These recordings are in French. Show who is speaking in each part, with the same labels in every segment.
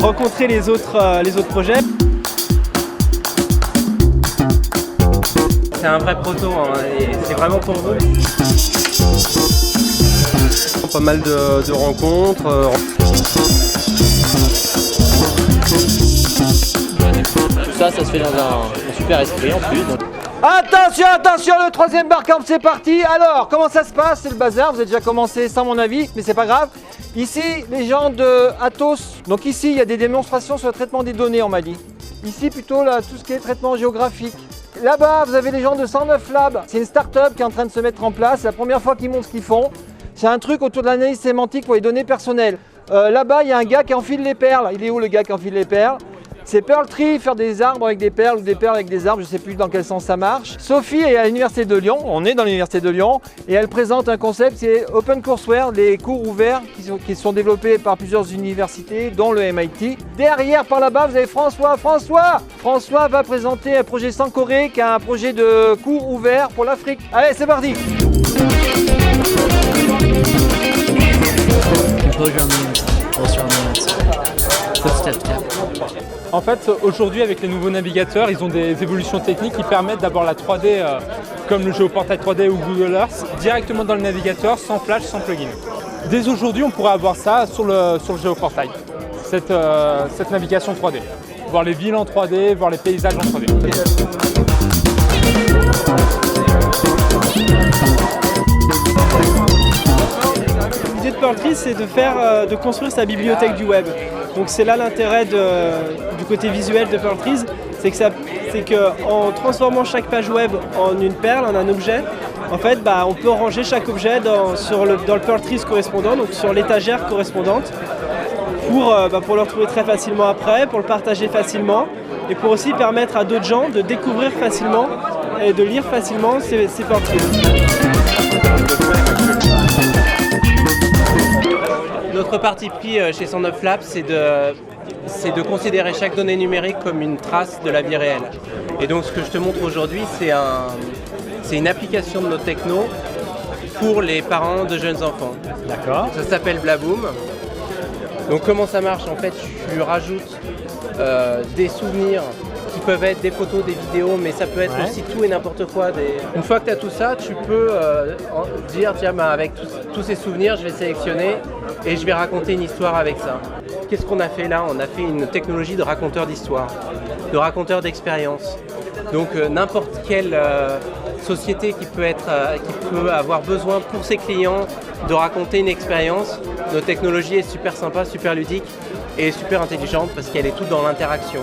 Speaker 1: rencontrer les autres projets.
Speaker 2: C'est un vrai proto, hein, et c'est vraiment pour vous.
Speaker 3: Pas mal de rencontres.
Speaker 4: Tout ça se fait dans un super esprit en plus. Donc.
Speaker 5: Attention, le troisième barcamp, c'est parti. Alors, comment ça se passe? C'est le bazar, vous avez déjà commencé sans mon avis, mais c'est pas grave. Ici, les gens de Atos, donc ici, il y a des démonstrations sur le traitement des données, on m'a dit. Ici, plutôt, là, tout ce qui est traitement géographique. Là-bas, vous avez les gens de 109 Lab. C'est une start-up qui est en train de se mettre en place. C'est la première fois qu'ils montrent ce qu'ils font. C'est un truc autour de l'analyse sémantique pour les données personnelles. Là-bas, il y a un gars qui enfile les perles. Il est où le gars qui enfile les perles? C'est Pearl Tree, faire des arbres avec des perles ou des perles avec des arbres, je ne sais plus dans quel sens ça marche. Sophie est à l'Université de Lyon, on est dans l'Université de Lyon, et elle présente un concept, c'est OpenCourseWare, les cours ouverts qui sont développés par plusieurs universités, dont le MIT. Derrière, par là-bas, vous avez François. François va présenter un projet sans Corée, qui est un projet de cours ouvert pour l'Afrique. Allez, c'est parti.
Speaker 6: En fait, aujourd'hui, avec les nouveaux navigateurs, ils ont des évolutions techniques qui permettent d'avoir la 3D, comme le géoportail 3D ou Google Earth, directement dans le navigateur, sans flash, sans plugin. Dès aujourd'hui, on pourrait avoir ça sur le géoportail, cette navigation 3D. Voir les villes en 3D, voir les paysages en 3D.
Speaker 1: L'idée de Pearl Tree, c'est de construire sa bibliothèque du web. Donc c'est là l'intérêt du côté visuel de Pearl Trees, c'est qu'en transformant chaque page web en une perle, en un objet, en fait, on peut ranger chaque objet dans le Pearl Trees correspondant, donc sur l'étagère correspondante, pour le retrouver très facilement après, pour le partager facilement, et pour aussi permettre à d'autres gens de découvrir facilement et de lire facilement ces Pearl Trees.
Speaker 2: Notre parti pris chez 109 Labs, c'est de considérer chaque donnée numérique comme une trace de la vie réelle. Et donc ce que je te montre aujourd'hui, c'est une application de nos technos pour les parents de jeunes enfants.
Speaker 5: D'accord.
Speaker 2: Ça s'appelle Blaboom. Donc comment ça marche? En fait, tu rajoutes des souvenirs qui peuvent être des photos, des vidéos, mais ça peut être aussi tout et n'importe quoi. Une fois que tu as tout ça, tu peux dire, tiens, avec tous ces souvenirs, je vais sélectionner et je vais raconter une histoire avec ça. Qu'est-ce qu'on a fait là? On a fait une technologie de raconteur d'histoire, de raconteur d'expérience. Donc n'importe quelle société qui peut avoir besoin pour ses clients de raconter une expérience, notre technologie est super sympa, super ludique et super intelligente parce qu'elle est toute dans l'interaction.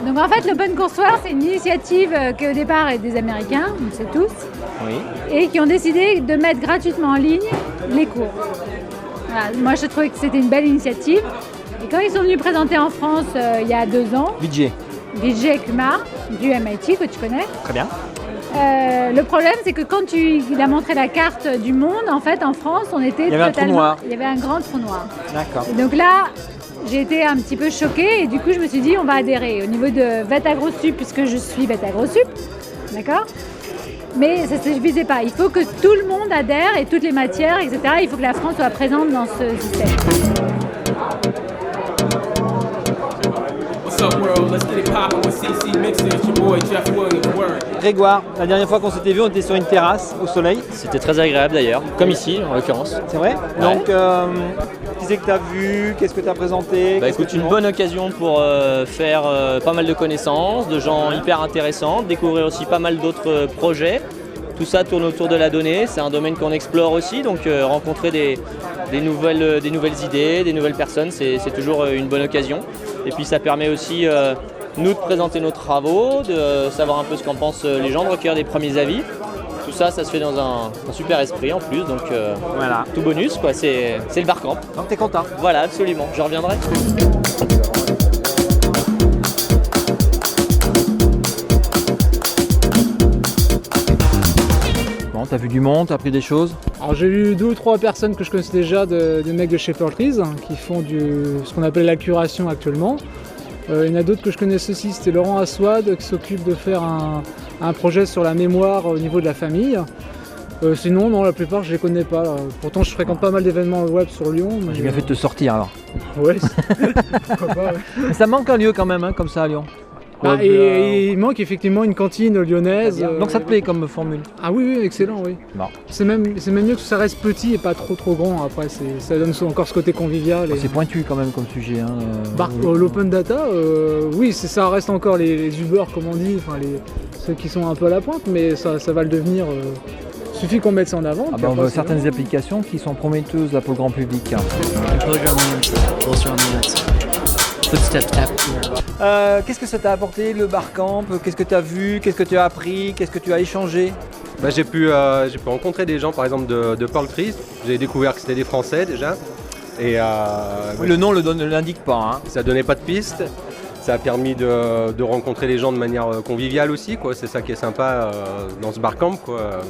Speaker 7: Donc en fait, l'OpenCourseWare, c'est une initiative qui au départ est des Américains, on le sait tous, et qui ont décidé de mettre gratuitement en ligne les cours. Voilà, moi, je trouvais que c'était une belle initiative. Et quand ils sont venus présenter en France il y a 2 ans, Vijay Kumar du MIT, que tu connais.
Speaker 5: Très bien.
Speaker 7: Le problème, c'est que quand il a montré la carte du monde, en fait, en France, on était
Speaker 5: Il y avait un trou noir.
Speaker 7: Il y avait un grand trou noir.
Speaker 5: D'accord.
Speaker 7: Et donc là, j'ai été un petit peu choquée et du coup, je me suis dit, on va adhérer. Au niveau de VET-AgroSup, puisque je suis VET-AgroSup, d'accord? Mais ça ne suffisait pas. Il faut que tout le monde adhère et toutes les matières, etc. Il faut que la France soit présente dans ce système.
Speaker 5: Grégoire, la dernière fois qu'on s'était vu, on était sur une terrasse au soleil.
Speaker 4: C'était très agréable d'ailleurs, comme ici en l'occurrence.
Speaker 5: C'est vrai?
Speaker 4: Ouais.
Speaker 5: Donc, qui c'est que tu as vu? Qu'est-ce que tu as présenté?
Speaker 4: Écoute, une bonne occasion pour faire pas mal de connaissances, de gens hyper intéressants, découvrir aussi pas mal d'autres projets. Tout ça tourne autour de la donnée, c'est un domaine qu'on explore aussi, donc rencontrer des nouvelles idées, des nouvelles personnes, c'est toujours une bonne occasion. Et puis ça permet aussi nous de présenter nos travaux, de savoir un peu ce qu'en pensent les gens, de recueillir des premiers avis. Tout ça, ça se fait dans un super esprit en plus, donc voilà, tout bonus quoi, c'est le barcamp.
Speaker 5: Donc t'es content?
Speaker 4: Voilà, absolument, je reviendrai.
Speaker 5: Bon, t'as vu du monde, t'as appris des choses?
Speaker 8: Alors j'ai vu 2 ou 3 personnes que je connaissais déjà, des mecs de chez Pearl Trees, qui font ce qu'on appelle la curation actuellement. Il y en a d'autres que je connais aussi, c'était Laurent Aswad qui s'occupe de faire un projet sur la mémoire au niveau de la famille. Sinon, non, la plupart je les connais pas. Pourtant, je fréquente pas mal d'événements web sur Lyon.
Speaker 5: J'ai bien fait de te sortir alors.
Speaker 8: Ouais, pourquoi pas, ouais.
Speaker 5: Mais ça manque un lieu quand même, hein, comme ça à Lyon.
Speaker 8: Et il manque effectivement une cantine lyonnaise.
Speaker 5: Donc ça te plaît comme formule?
Speaker 8: Ah oui, excellent, oui.
Speaker 5: Bon.
Speaker 8: C'est même mieux que ça reste petit et pas trop grand. Après, ça donne encore ce côté convivial.
Speaker 5: C'est pointu quand même comme sujet. Hein,
Speaker 8: l'open data, oui, ça reste encore les Uber, comme on dit, ceux qui sont un peu à la pointe, mais ça va le devenir. Suffit qu'on mette ça en avant.
Speaker 5: On voit certaines applications qui sont prometteuses là, pour le grand public. Qu'est-ce que ça t'a apporté le Barcamp? Qu'est-ce que tu as vu? Qu'est-ce que tu as appris? Qu'est-ce que tu as échangé?
Speaker 3: J'ai pu rencontrer des gens par exemple de Pearl Trees. J'ai découvert que c'était des Français déjà. Et,
Speaker 5: le nom ne l'indique pas. Hein.
Speaker 3: Ça donnait pas de piste. Ça a permis de rencontrer les gens de manière conviviale aussi, quoi. C'est ça qui est sympa dans ce Barcamp, quoi.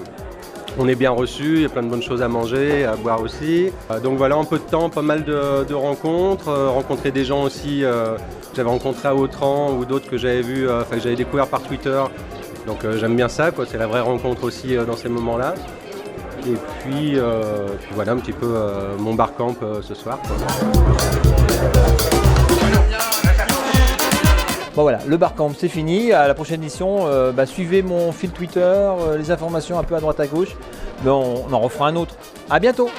Speaker 3: On est bien reçus, il y a plein de bonnes choses à manger, à boire aussi. Donc voilà, un peu de temps, pas mal de rencontres, rencontrer des gens aussi que j'avais rencontrés à Autran ou d'autres que j'avais vus, que j'avais découvert par Twitter. Donc j'aime bien ça, quoi. C'est la vraie rencontre aussi dans ces moments-là. Et puis voilà un petit peu mon Barcamp ce soir, quoi.
Speaker 5: Bon voilà, le Barcamp c'est fini. À la prochaine édition, suivez mon fil Twitter, les informations un peu à droite à gauche. Mais on en refera un autre. À bientôt.